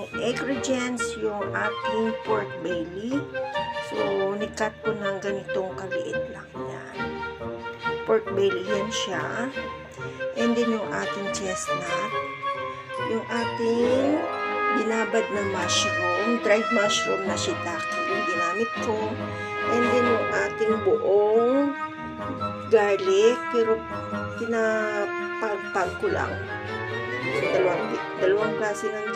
ating ingredients, yung ating pork belly. So, nikat ko ng ganitong kaliit lang yan. Pork belly yan siya. And then yung ating chestnut. Yung ating binabad na mushroom, dried mushroom na shiitake yung ginamit ko. And then yung ating buong garlic, pero pinapagpag ko lang. So, dalawang klase ng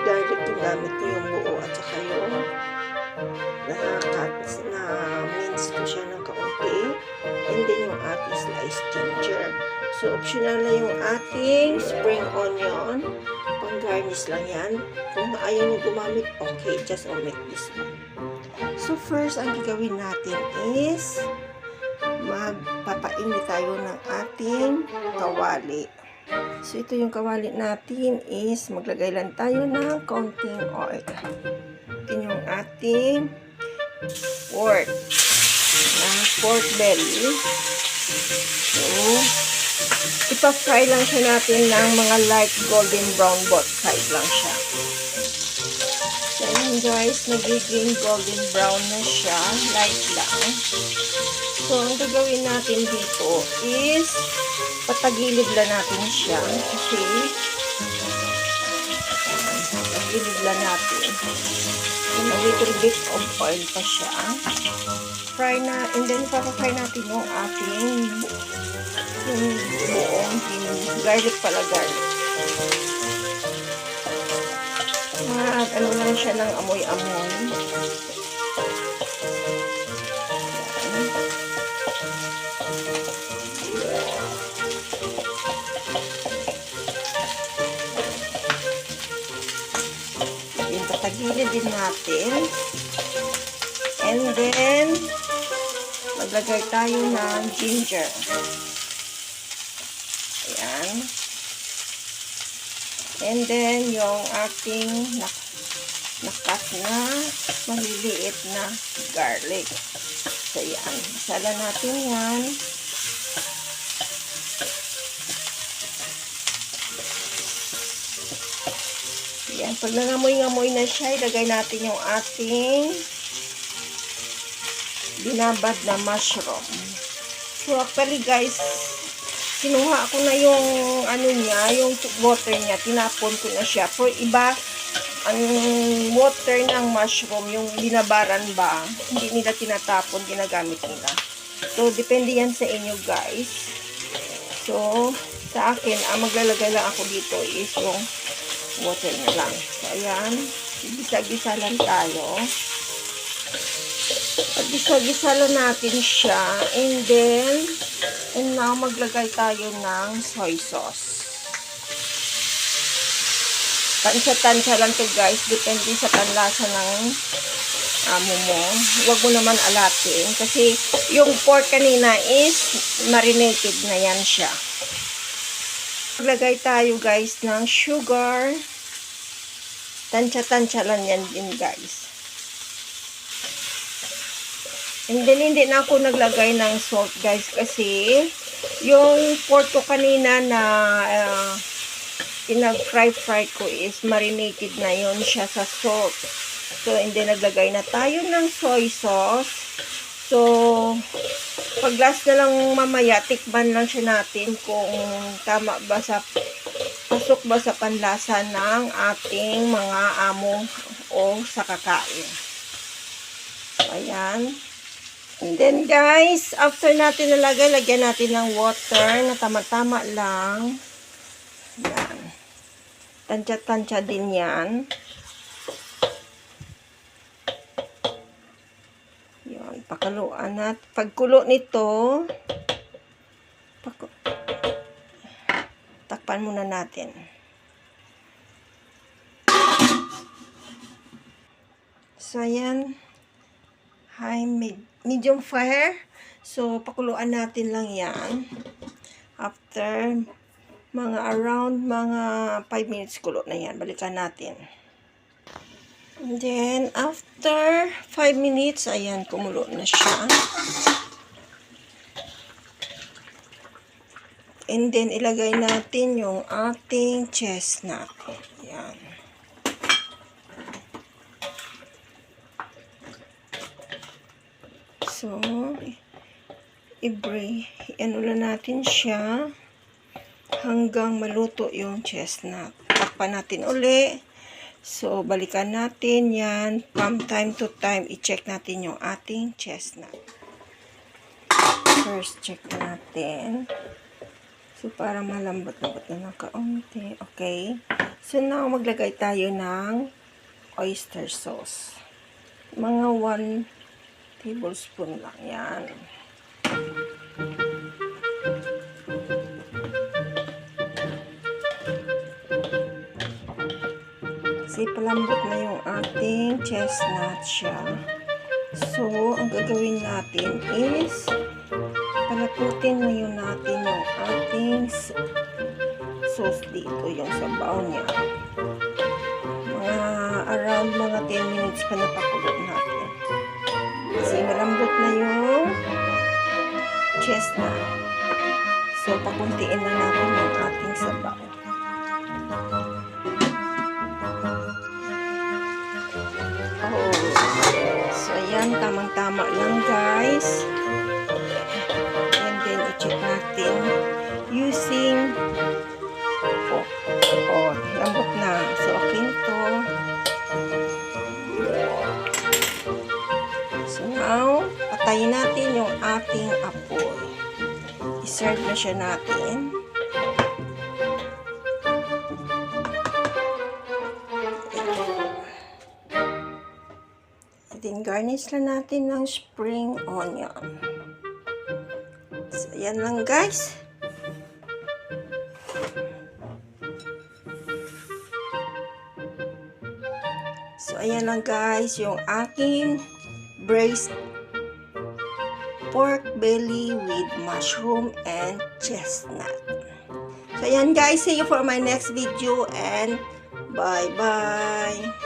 garlic yung gamit ko, yung buo at saka yung na-mince ko siya ng kaunti. And then yung ating sliced ginger. So, optional na yung ating spring onion. Pang-garnish lang yan. Kung ayaw nyo gumamit, okay, just omit this one. So, first, ang gagawin natin is magpapainit tayo ng ating kawali. So, ito yung kawali natin is maglagay lang tayo ng konting oil. Ito yung ating pork belly. So, ipa-fry lang siya natin ng mga light golden brown both side lang siya. So, yun guys, nagiging golden brown na siya, light lang. So, ang gagawin natin dito is patagilid lang natin siya kasi patagilid lang natin. And a little bit of oil pa siya. Fry na, and then papafry natin yung ating buong garlic pala, garlic. Ano lang siya ng amoy-amoy. Yung patagilid din natin. And then, maglagay tayo ng ginger. Ayan. And then, yung ating nakat na maliliit na garlic. So, yan. Masala natin yan. Yan. Pag nangamoy-ngamoy na siya, ilagay natin yung ating binabad na mushroom. So, actually guys, kinuha ko na yung ano niya, yung water niya, tinapon ko na siya. For iba, ang water ng mushroom, yung binabaran ba, hindi nila tinatapon, ginagamit nila. So, depende yan sa inyo guys. So, sa akin, ang maglalagay lang ako dito is yung water na lang. So, ayan, gisa-gisa lang tayo. Gisa-gisa lang natin siya. And now, maglagay tayo ng soy sauce. Tansya-tansya lang to guys. Depende sa panlasa ng amo mo. Huwag mo naman alatin. Kasi yung pork kanina is marinated na yan siya. Maglagay tayo guys ng sugar. Tansya-tansya lang yan din guys. And then, hindi na ako naglagay ng salt, guys, kasi yung pork ko kanina na pinag-fry ko is marinated na yun siya sa salt. So, and then, naglagay na tayo ng soy sauce. So, pag last na lang mamaya, tikman lang siya natin kung tama ba sa, pasok ba sa panlasa ng ating mga amo o sa kakain. So, ayan. And then guys, after natin nalagay, lagyan natin ng water na tama-tama lang. Yan. Tansya-tansya din yan. Yan, pakaluan at pagkulo nito, takpan muna natin. So, yan. High, medium fire. So, pakuluan natin lang yan. After around 5 minutes kulo na yan. Balikan natin. And then, after 5 minutes, ayan, kumulo na siya. And then, ilagay natin yung ating chestnut. Ayan. So, ano lang natin siya hanggang maluto yung chestnut. Takpan natin uli. So, balikan natin yan. From time to time, i-check natin yung ating chestnut. First, check natin. So, parang malambot-lambot na ng kaunti. Okay. So, now, maglagay tayo ng oyster sauce. Mga 1 tablespoon lang yan. Kasi palambot na yung ating chestnut siya. So, ang gagawin natin is palaputin ngayon natin yung ating sauce dito, yung sabaw niya. Around mga 10 minutes pa napakulot natin. Kasi malambot na yung chestnut. So, pakuntiin na natin yung ating sabaw. So, ayan, tamang-tama lang, guys. And then, i-check natin using lambot na. So, okay na to. So, now, patayin natin yung ating apoy. I-serve na siya natin. Then, garnish lang natin ng spring onion. So, ayan lang, guys. So, ayan lang, guys, yung aking braised pork belly with mushroom and chestnut. So, ayan, guys. See you for my next video and bye-bye.